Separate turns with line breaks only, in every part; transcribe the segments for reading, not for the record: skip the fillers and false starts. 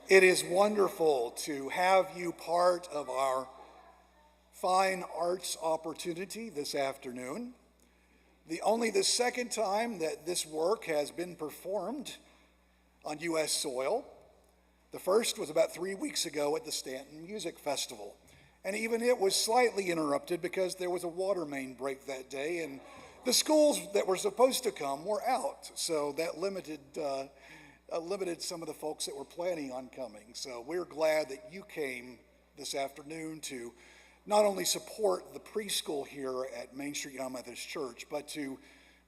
It is wonderful to have you part of our fine arts opportunity this afternoon. Only the second time that this work has been performed on U.S. soil. The first was about 3 weeks ago at the Stanton Music Festival. And even it was slightly interrupted because there was a water main break that day and the schools that were supposed to come were out. So that limited some of the folks that were planning on coming. So we're glad that you came this afternoon to not only support the preschool here at Main Street United Methodist Church, but to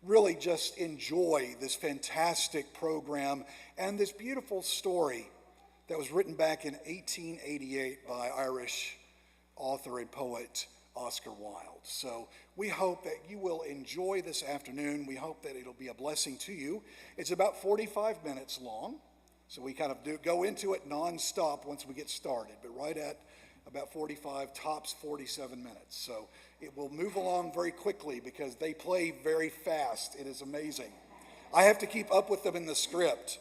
really just enjoy this fantastic program and this beautiful story that was written back in 1888 by Irish author and poet Oscar Wilde. So we hope that you will enjoy this afternoon. We hope that it'll be a blessing to you. It's about 45 minutes long, so we kind of go into it nonstop once we get started, but right at about 45, tops 47 minutes. So it will move along very quickly because they play very fast. It is amazing. I have to keep up with them in the script,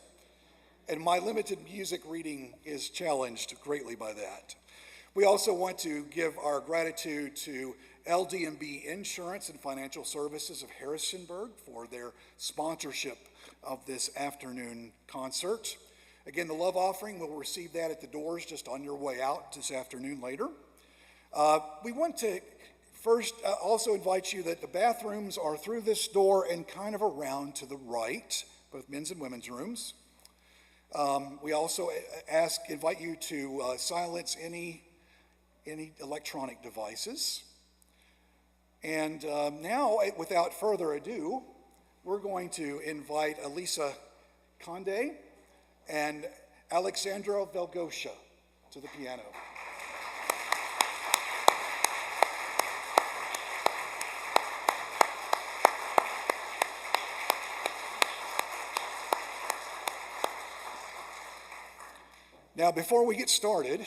and my limited music reading is challenged greatly by that. We also want to give our gratitude to LD&B Insurance and Financial Services of Harrisonburg for their sponsorship of this afternoon concert. Again, the love offering, we'll receive that at the doors just on your way out this afternoon later. We want to first also invite you that the bathrooms are through this door and kind of around to the right, both men's and women's rooms. We also invite you to silence any electronic devices. And now, without further ado, we're going to invite Elisa Conde and Alexandra Velgosha to the piano. Now, before we get started,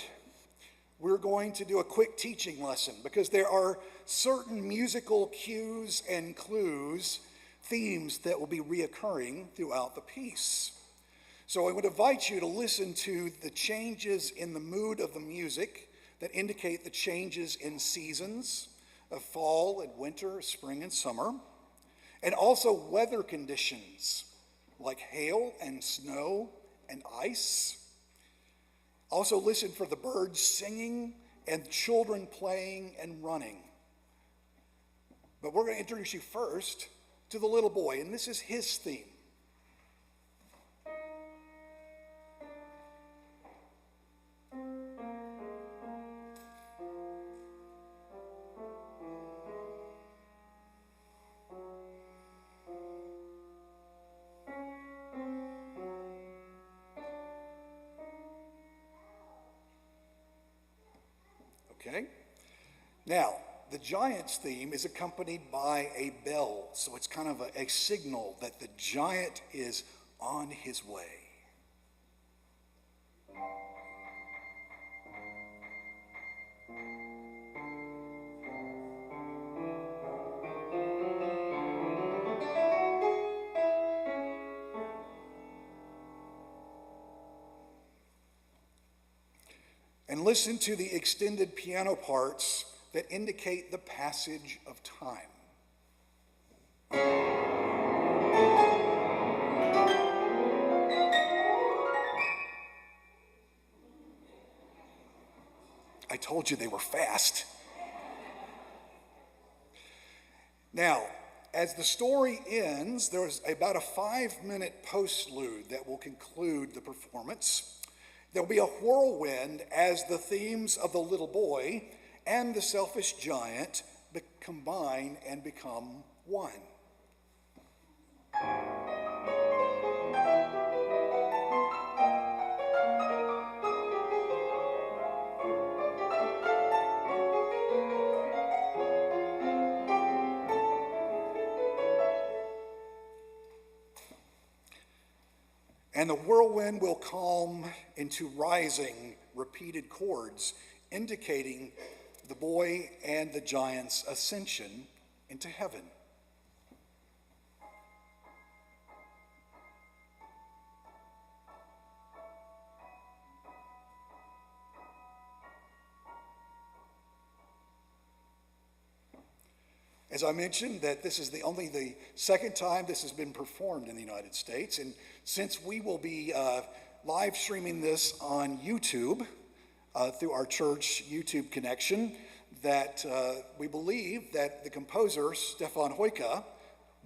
we're going to do a quick teaching lesson because there are certain musical cues and clues, themes that will be reoccurring throughout the piece. So I would invite you to listen to the changes in the mood of the music that indicate the changes in seasons of fall and winter, spring and summer, and also weather conditions like hail and snow and ice. Also listen for the birds singing and children playing and running. But we're going to introduce you first to the little boy, and this is his theme. Okay? Now, the giant's theme is accompanied by a bell, so it's kind of a signal that the giant is on his way. And listen to the extended piano parts that indicate the passage of time. I told you they were fast. Now, as the story ends, there's about a 5-minute postlude that will conclude the performance. There'll be a whirlwind as the themes of the little boy and the selfish giant combine and become one. And the whirlwind will calm into rising, repeated chords, indicating the boy and the giant's ascension into heaven. As I mentioned, that this is only the second time this has been performed in the United States, and since we will be live streaming this on YouTube through our church YouTube connection, that we believe that the composer, Stefan Heuke,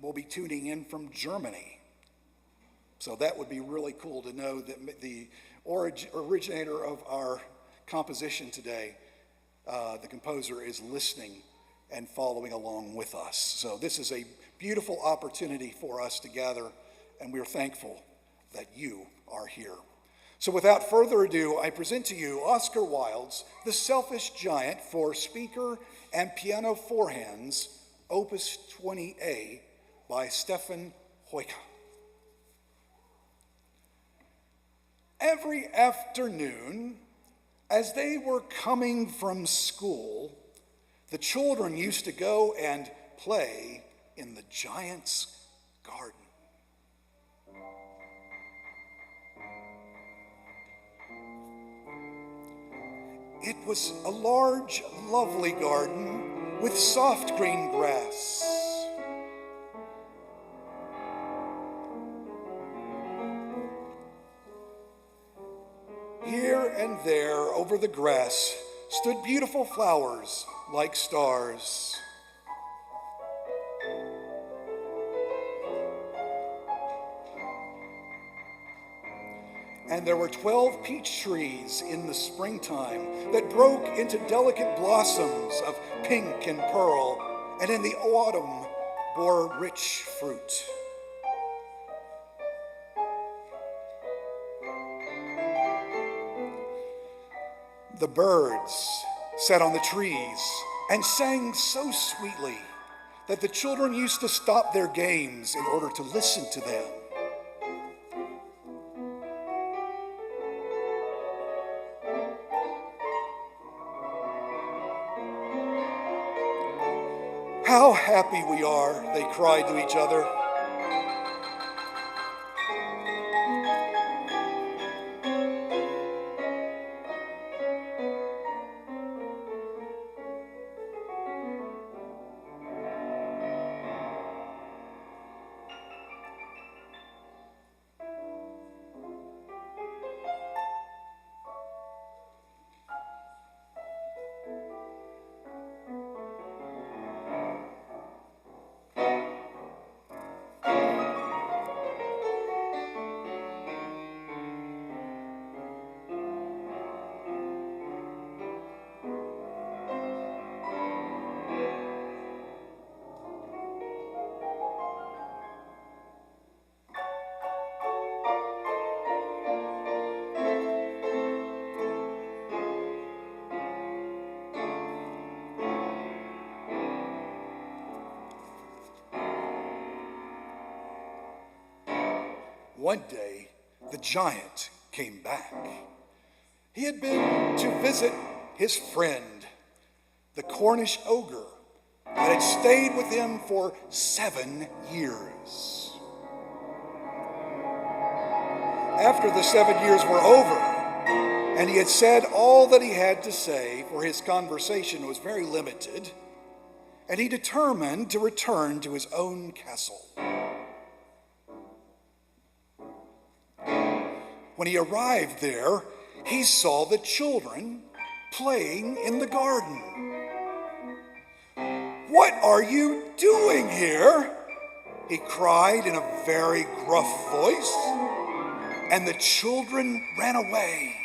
will be tuning in from Germany. So that would be really cool to know that the originator of our composition today, the composer, is listening and following along with us. So this is a beautiful opportunity for us to gather, and we're thankful that you are here. So without further ado, I present to you Oscar Wilde's The Selfish Giant for speaker and piano four hands, Opus 20A by Stefan Heuke. Every afternoon, as they were coming from school, the children used to go and play in the giant's garden. It was a large, lovely garden with soft green grass. Here and there over the grass stood beautiful flowers like stars. And there were 12 peach trees in the springtime that broke into delicate blossoms of pink and pearl, and in the autumn bore rich fruit. The birds sat on the trees and sang so sweetly that the children used to stop their games in order to listen to them. How happy we are, they cried to each other. One day, the giant came back. He had been to visit his friend, the Cornish ogre, that had stayed with him for 7 years. After the 7 years were over, and he had said all that he had to say, for his conversation was very limited, and he determined to return to his own castle. When he arrived there, he saw the children playing in the garden. "What are you doing here?" he cried in a very gruff voice, and the children ran away.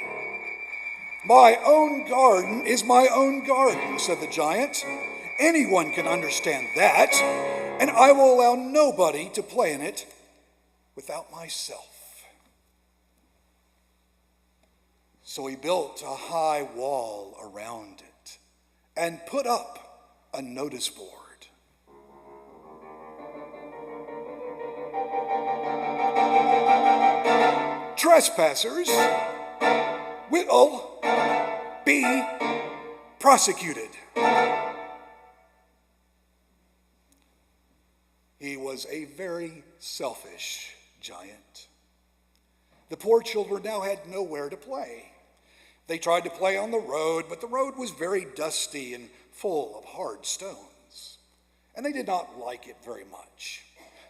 "My own garden is my own garden," said the giant. "Anyone can understand that, and I will allow nobody to play in it without myself." So he built a high wall around it and put up a notice board. "Trespassers will be prosecuted." He was a very selfish giant. The poor children now had nowhere to play. They tried to play on the road, but the road was very dusty and full of hard stones. and they did not like it very much.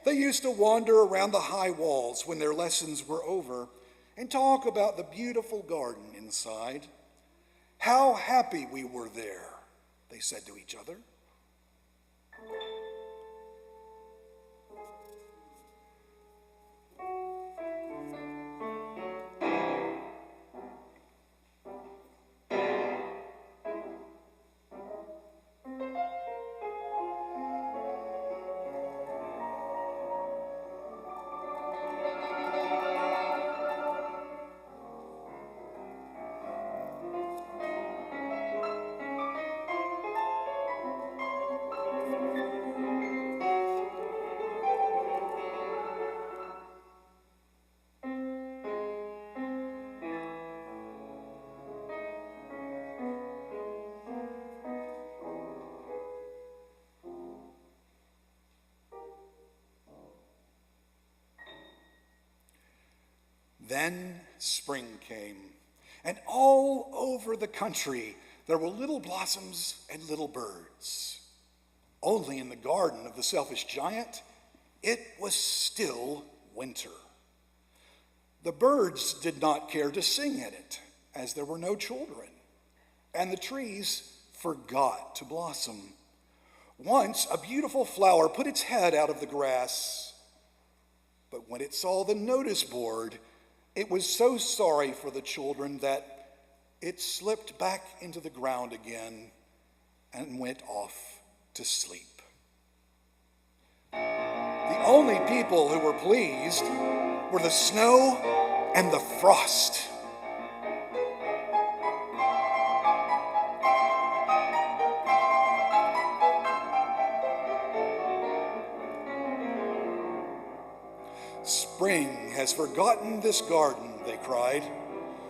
They used to wander around the high walls when their lessons were over and talk about the beautiful garden inside. How happy we were there, they said to each other. Then spring came, and all over the country there were little blossoms and little birds. Only in the garden of the selfish giant, it was still winter. The birds did not care to sing in it, as there were no children, and the trees forgot to blossom. Once a beautiful flower put its head out of the grass, but when it saw the notice board, it was so sorry for the children that it slipped back into the ground again and went off to sleep. The only people who were pleased were the snow and the frost. Spring has forgotten this garden, they cried,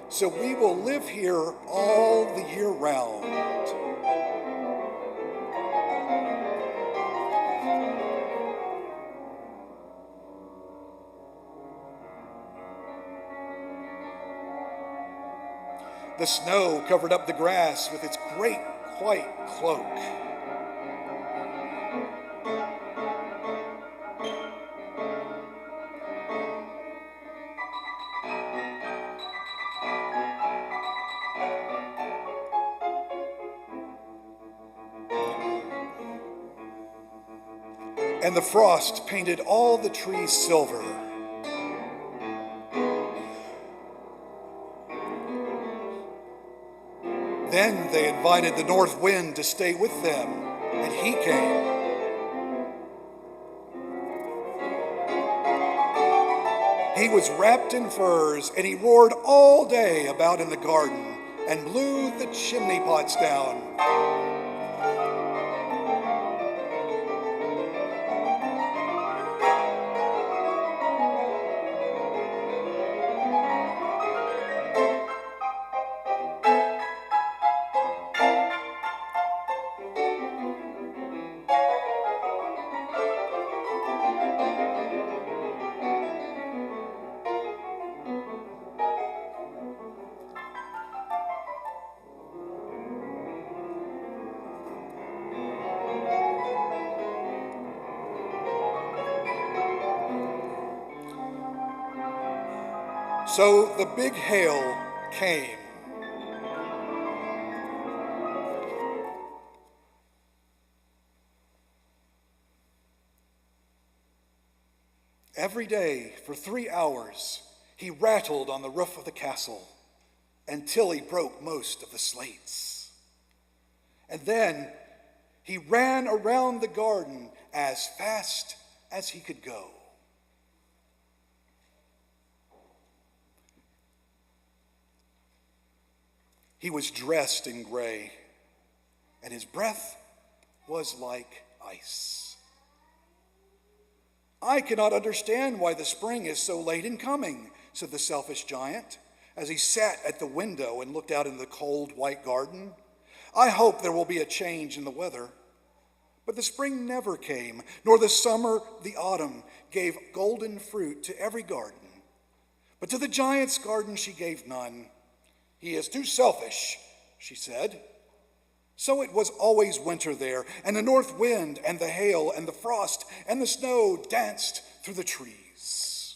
so we will live here all the year round. The snow covered up the grass with its great white cloak. And the frost painted all the trees silver. Then they invited the north wind to stay with them, and he came. He was wrapped in furs, and he roared all day about in the garden and blew the chimney pots down. So the big hail came. Every day for 3 hours, he rattled on the roof of the castle until he broke most of the slates. And then he ran around the garden as fast as he could go. He was dressed in gray, and his breath was like ice. I cannot understand why the spring is so late in coming, said the selfish giant, as he sat at the window and looked out into the cold white garden. I hope there will be a change in the weather. But the spring never came, nor the summer, the autumn, gave golden fruit to every garden. But to the giant's garden she gave none. He is too selfish, she said. So it was always winter there, and the north wind and the hail and the frost and the snow danced through the trees.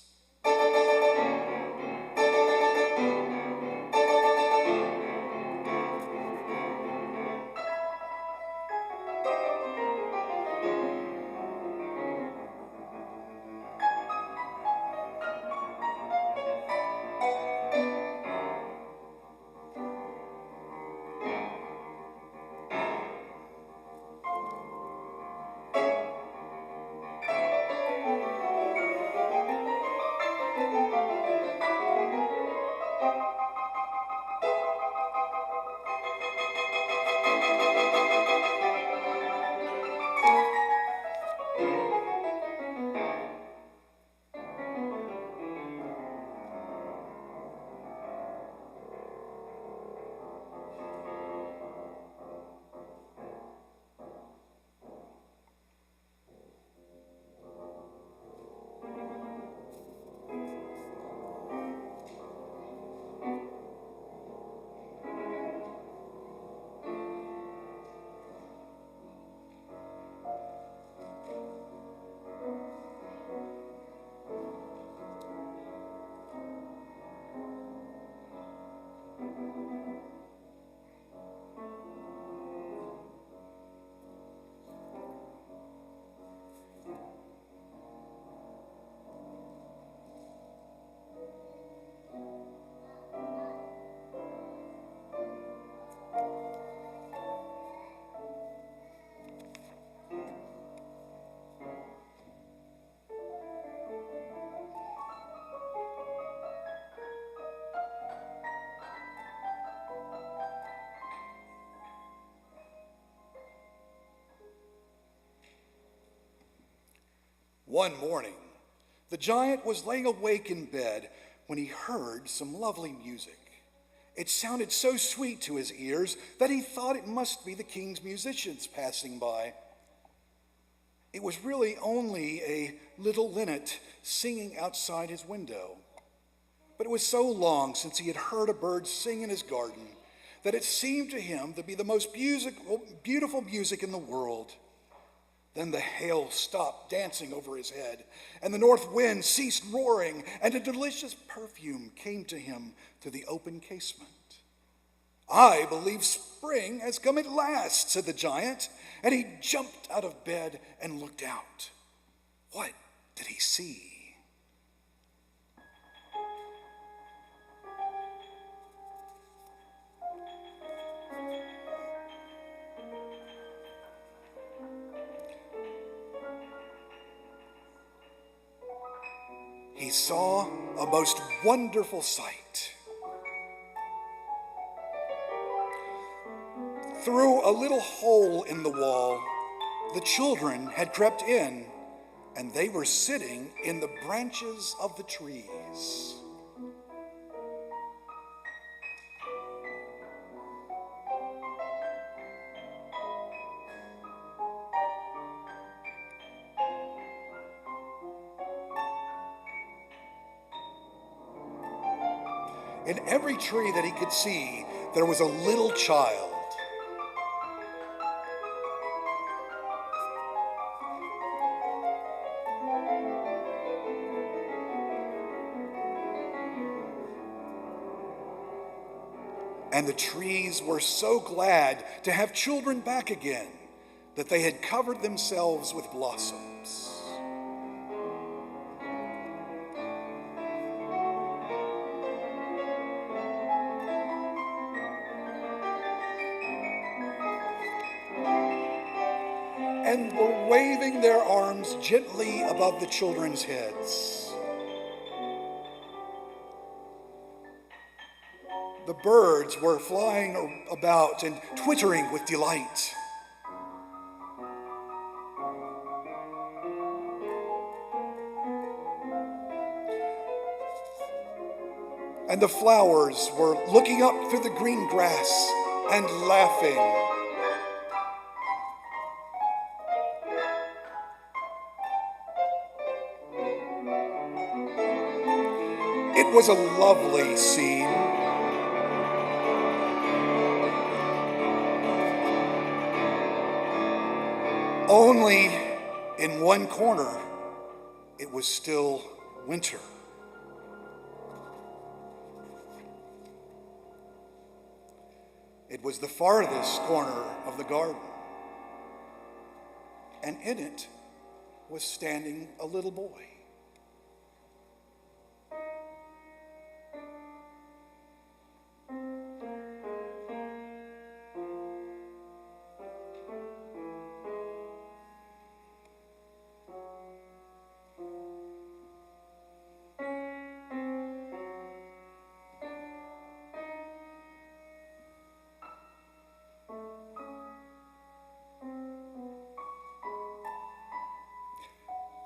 One morning, the giant was laying awake in bed when he heard some lovely music. It sounded so sweet to his ears that he thought it must be the king's musicians passing by. It was really only a little linnet singing outside his window. But it was so long since he had heard a bird sing in his garden that it seemed to him to be the most beautiful music in the world. Then the hail stopped dancing over his head, and the north wind ceased roaring, and a delicious perfume came to him through the open casement. "I believe spring has come at last," said the giant, and he jumped out of bed and looked out. What did he see? He saw a most wonderful sight. Through a little hole in the wall, the children had crept in, and they were sitting in the branches of the trees. In every tree that he could see, there was a little child. And the trees were so glad to have children back again that they had covered themselves with blossoms. And were waving their arms gently above the children's heads. The birds were flying about and twittering with delight. And the flowers were looking up through the green grass and laughing. It was a lovely scene. Only in one corner, it was still winter. It was the farthest corner of the garden, and in it was standing a little boy.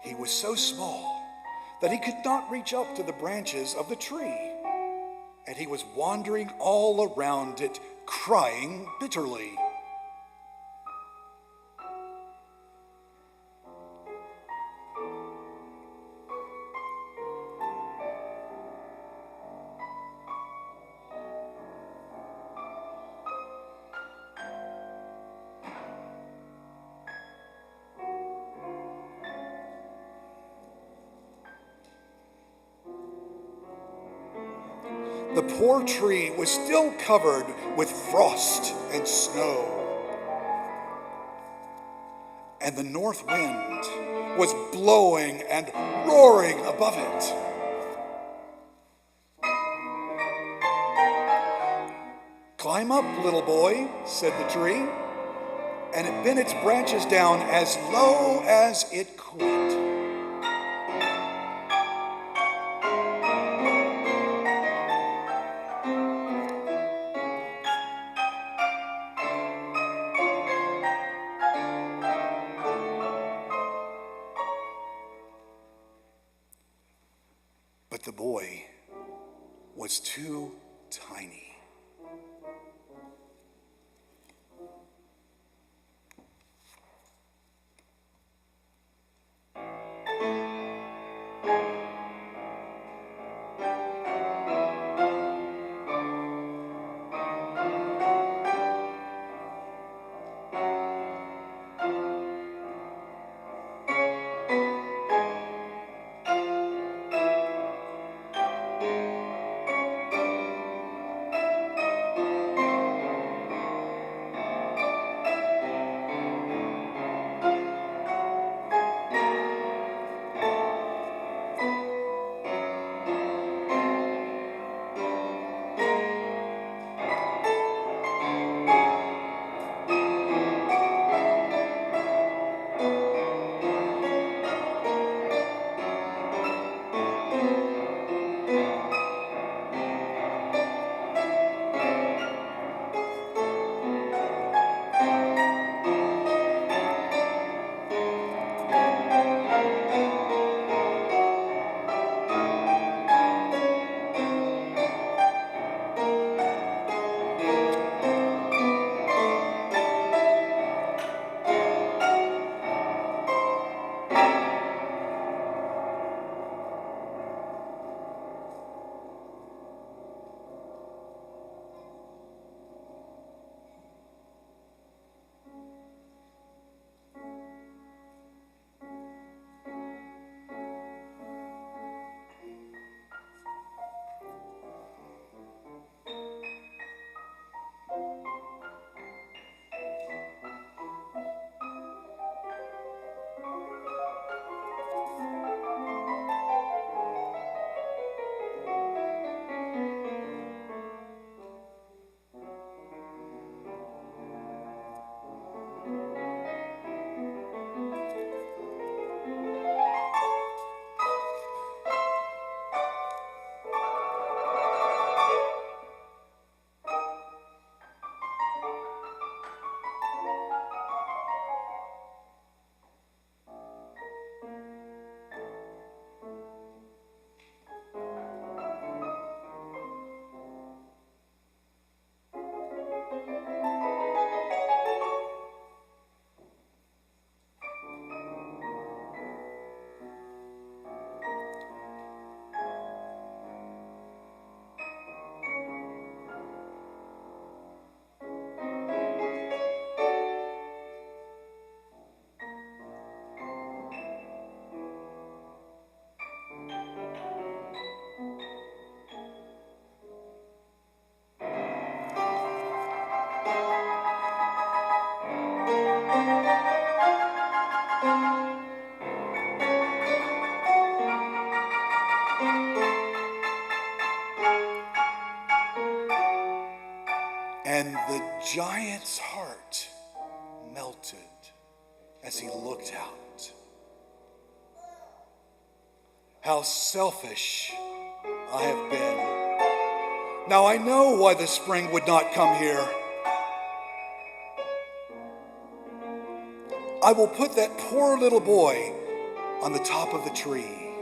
He was so small that he could not reach up to the branches of the tree, and he was wandering all around it, crying bitterly. The poor tree was still covered with frost and snow, and the north wind was blowing and roaring above it. "Climb up, little boy," said the tree, and it bent its branches down as low as it could. But the boy was too tiny. giant's heart melted as he looked out. How selfish I have been. Now I know why the spring would not come here. I will put that poor little boy on the top of the tree.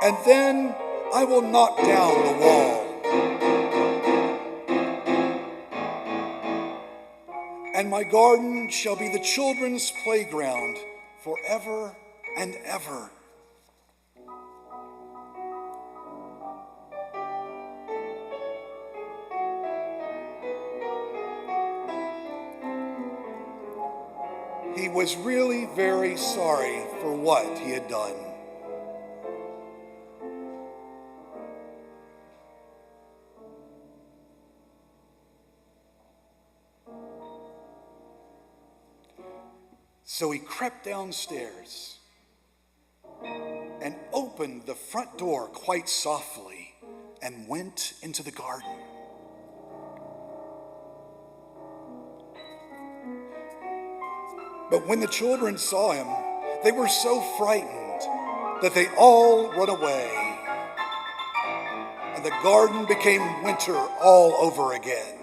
And then I will knock down the wall. And my garden shall be the children's playground forever and ever. He was really very sorry for what he had done. So he crept downstairs and opened the front door quite softly and went into the garden. But when the children saw him, they were so frightened that they all ran away, and the garden became winter all over again.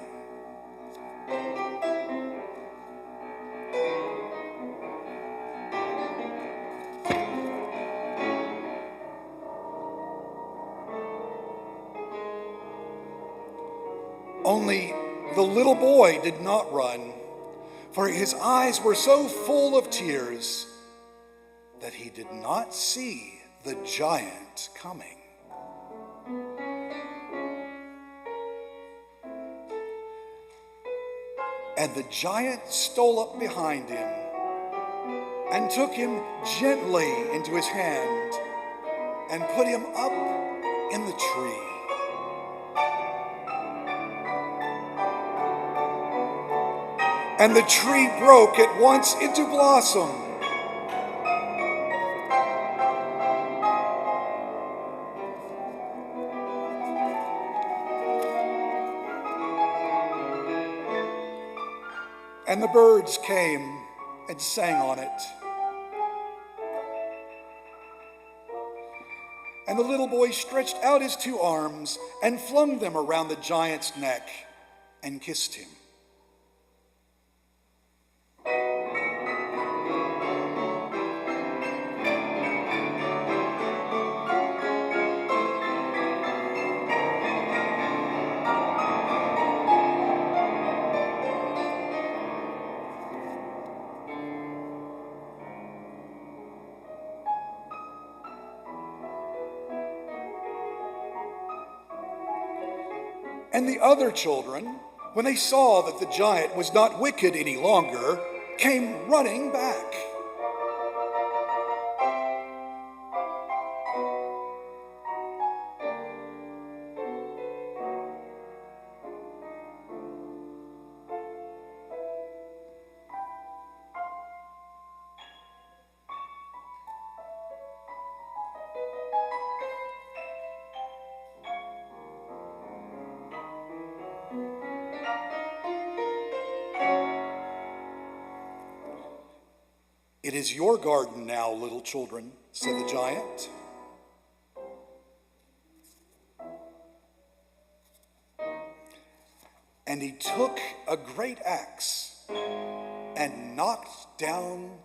Only the little boy did not run, for his eyes were so full of tears that he did not see the giant coming. And the giant stole up behind him and took him gently into his hand and put him up in the tree. And the tree broke at once into blossom. And the birds came and sang on it. And the little boy stretched out his 2 arms and flung them around the giant's neck and kissed him. And the other children, when they saw that the giant was not wicked any longer, came running back. "It is your garden now, little children," said the giant. And he took a great axe and knocked down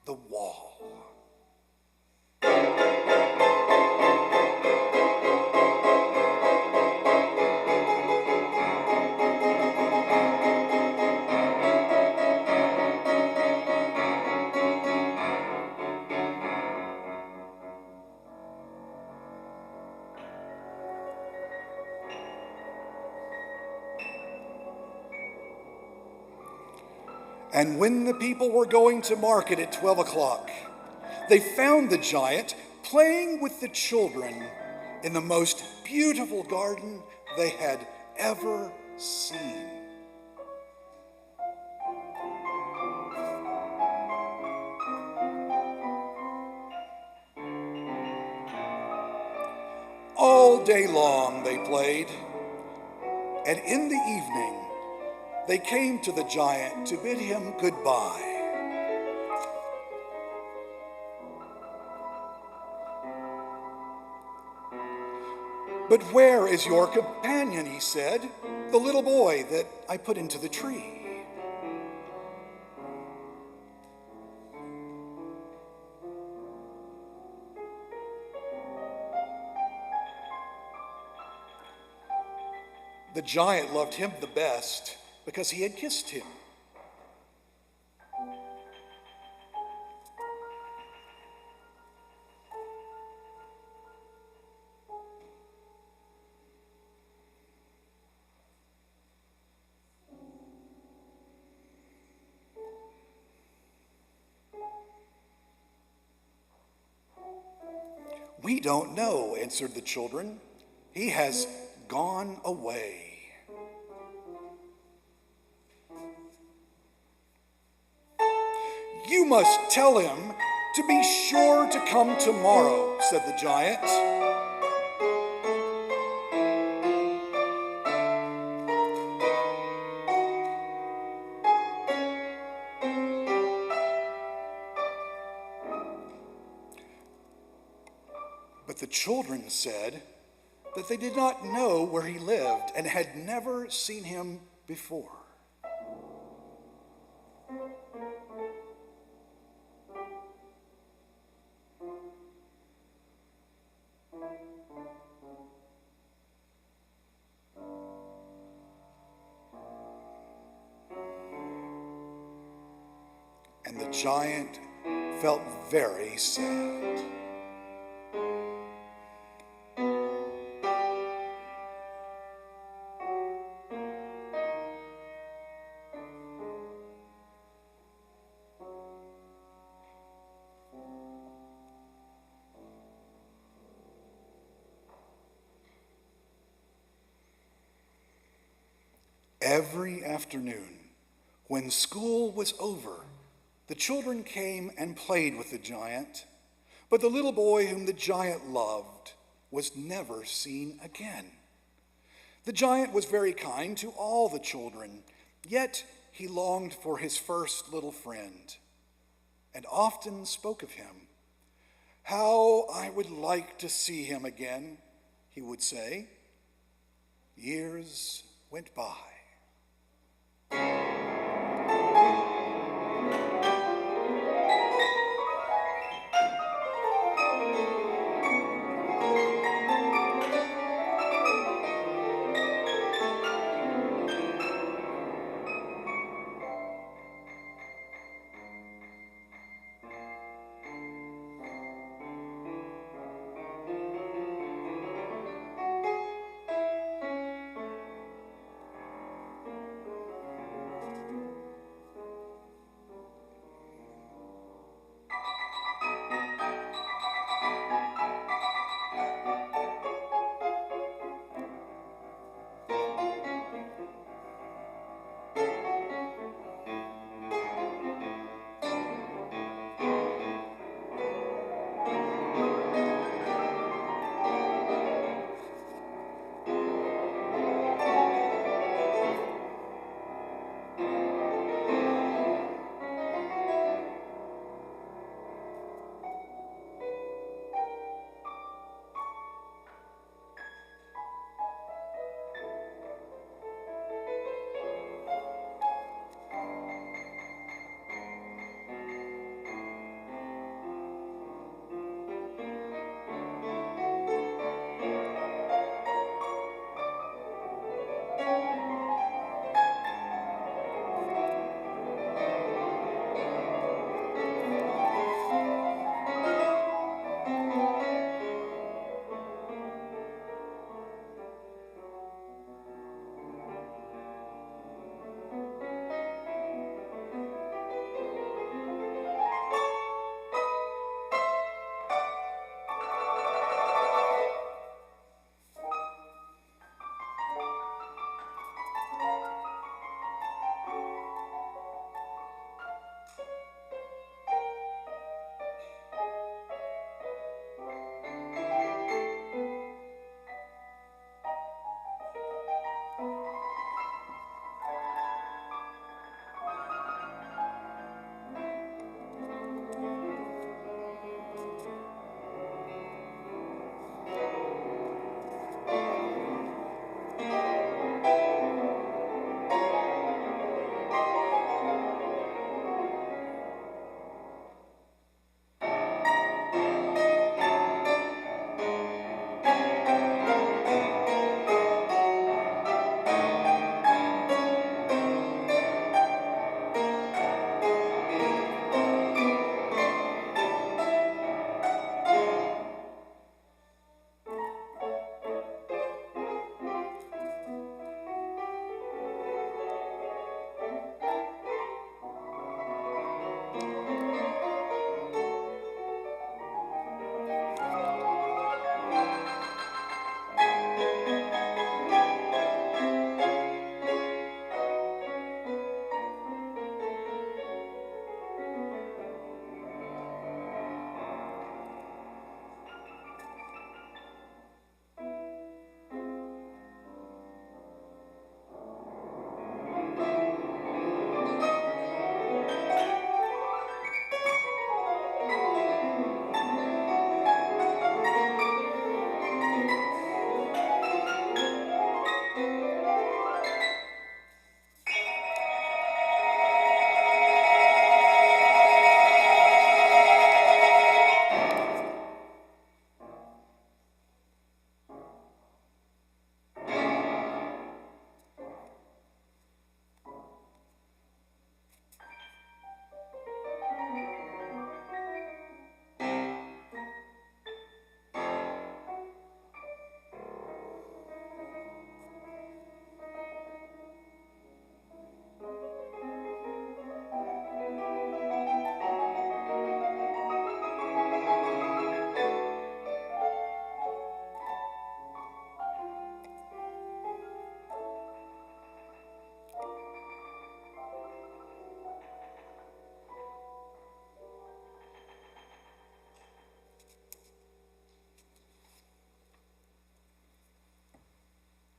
the wall. And when the people were going to market at 12 o'clock, they found the giant playing with the children in the most beautiful garden they had ever seen. All All day long they played, and in the evening they came to the giant to bid him goodbye. "But where is your companion?" he said, "the little boy that I put into the tree?" The giant loved him the best because he had kissed him. "We don't know," answered the children. "He has gone away." "You must tell him to be sure to come tomorrow," said the giant. But the children said that they did not know where he lived and had never seen him before. And the giant felt very sad. Every afternoon, when school was over, the children came and played with the giant, but the little boy whom the giant loved was never seen again. The giant was very kind to all the children, yet he longed for his first little friend and often spoke of him. "How I would like to see him again," he would say. Years went by.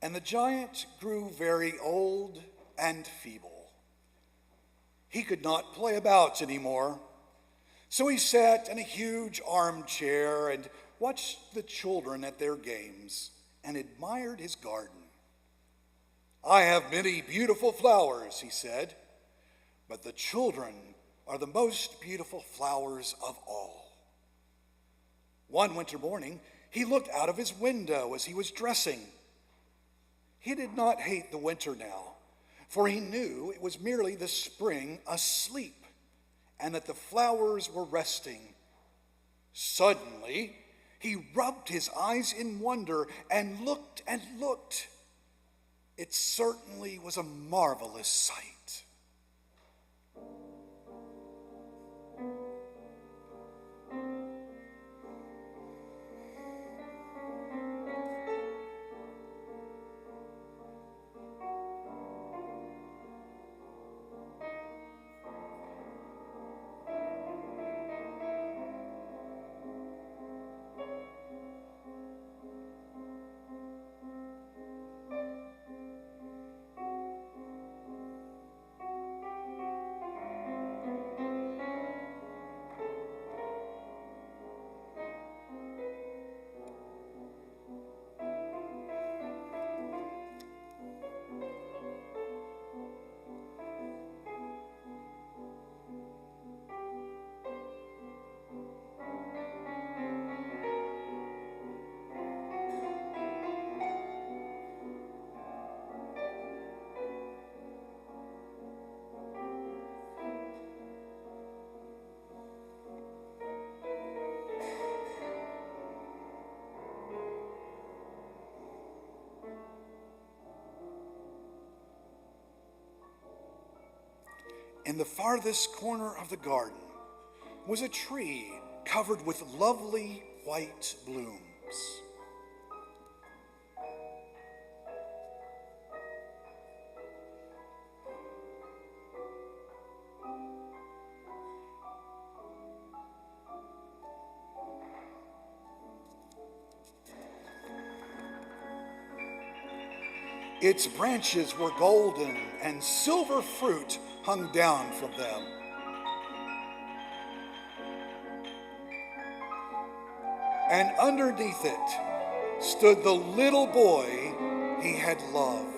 and the giant grew very old and feeble. He could not play about anymore, so he sat in a huge armchair and watched the children at their games and admired his garden. "I have many beautiful flowers," he said, "but the children are the most beautiful flowers of all." One winter morning, he looked out of his window as he was dressing. He did not hate the winter now, for he knew it was merely the spring asleep and that the flowers were resting. Suddenly, he rubbed his eyes in wonder and looked and looked. It certainly was a marvelous sight. In the farthest corner of the garden was a tree covered with lovely white blooms. Its branches were golden, and silver fruit hung down from them. And underneath it stood the little boy he had loved.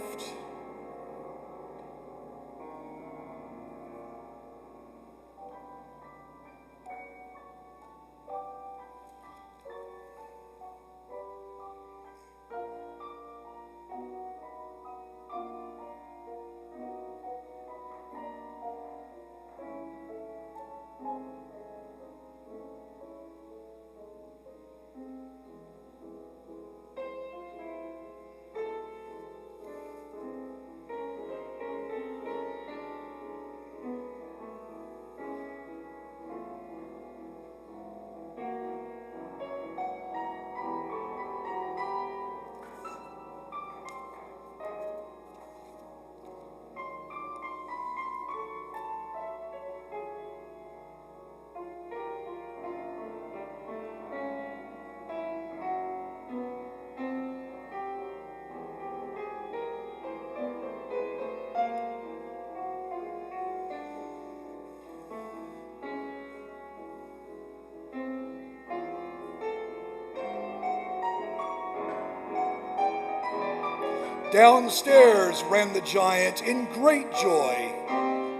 Downstairs ran the giant in great joy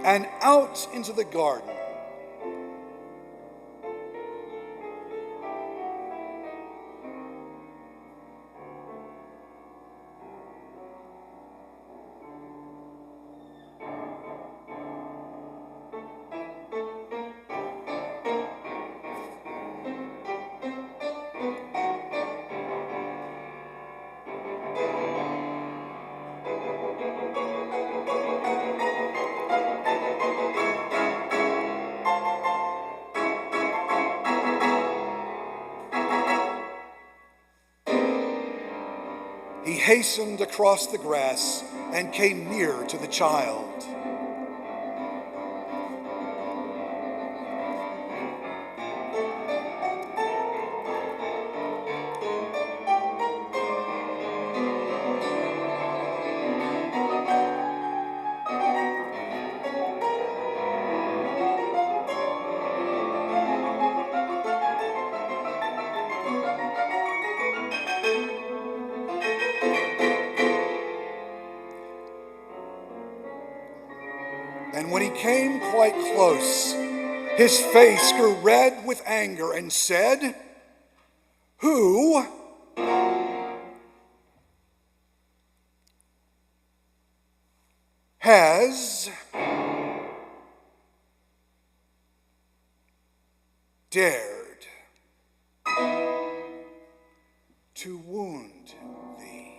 and out into the garden. He hastened across the grass and came near to the child. When he came quite close, his face grew red with anger and said, "Who has dared to wound thee?"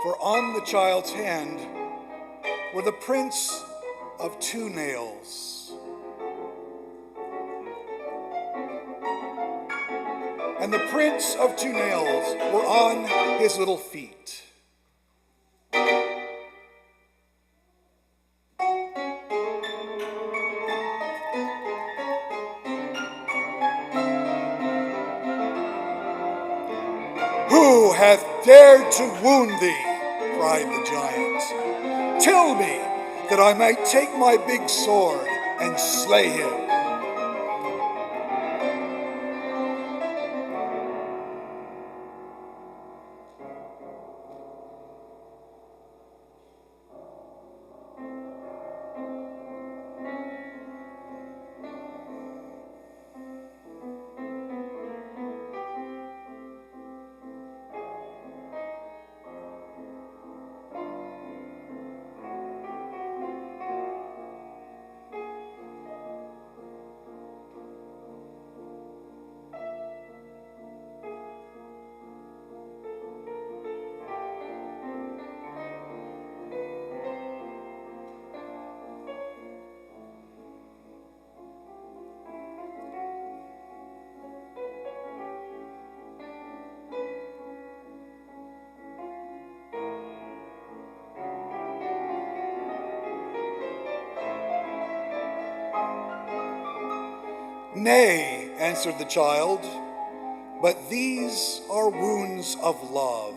For on the child's hand were the prints of 2 nails, and the prints of 2 nails were on his little feet. "Who hath dared to wound thee?" cried the giant. "Tell me, that I might take my big sword and slay him." "Nay," answered the child, "but these are wounds of love."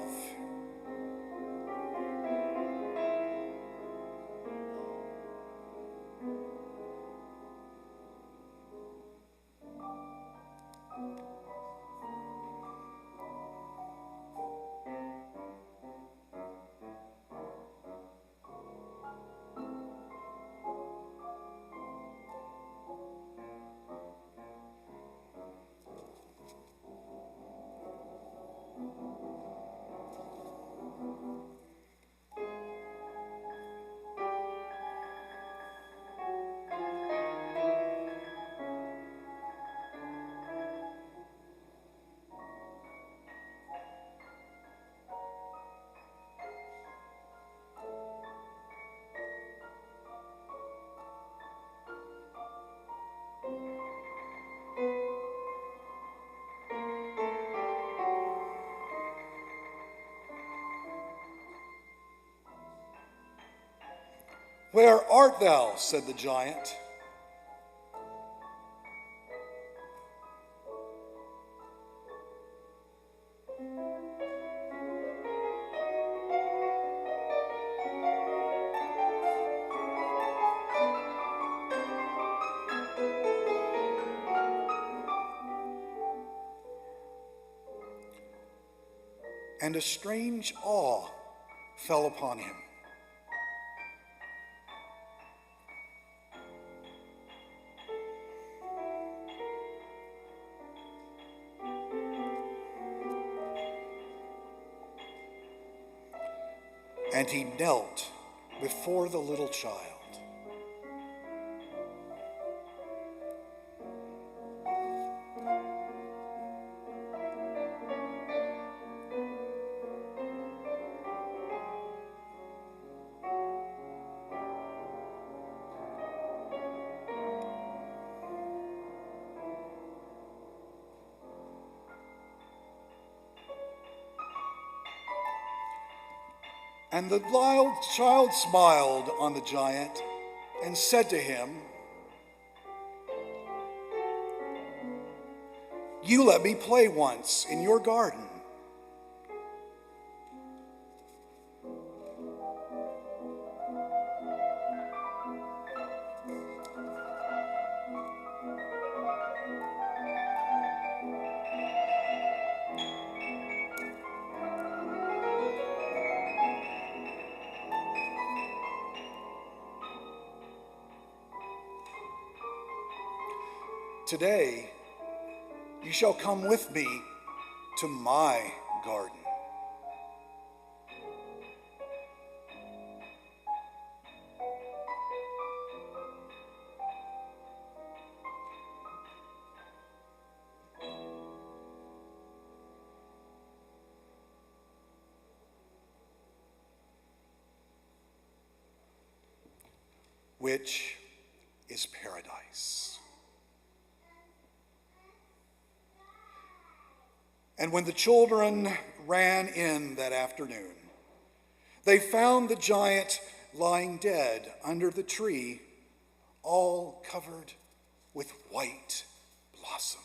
"Where art thou?" said the giant. And a strange awe fell upon him. And he knelt before the little child. And the child smiled on the giant and said to him, "You let me play once in your garden." Today, you shall come with me to my garden. Which is paradise. And when the children ran in that afternoon, they found the giant lying dead under the tree, all covered with white blossoms.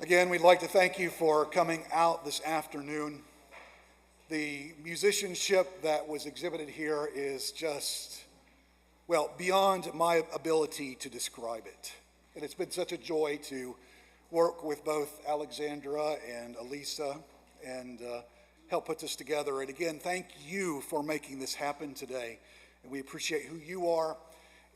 Again, we'd like to thank you for coming out this afternoon. The musicianship that was exhibited here is just, well, beyond my ability to describe it. And it's been such a joy to work with both Alexandra and Elisa and help put this together. And again, thank you for making this happen today. And we appreciate who you are,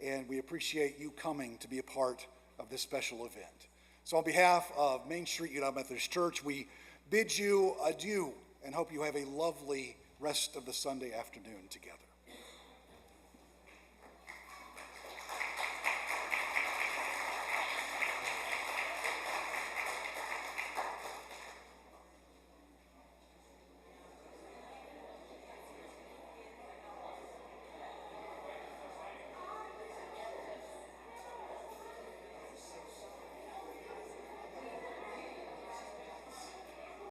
and we appreciate you coming to be a part of this special event. So on behalf of Main Street United Methodist Church, we bid you adieu and hope you have a lovely rest of the Sunday afternoon together.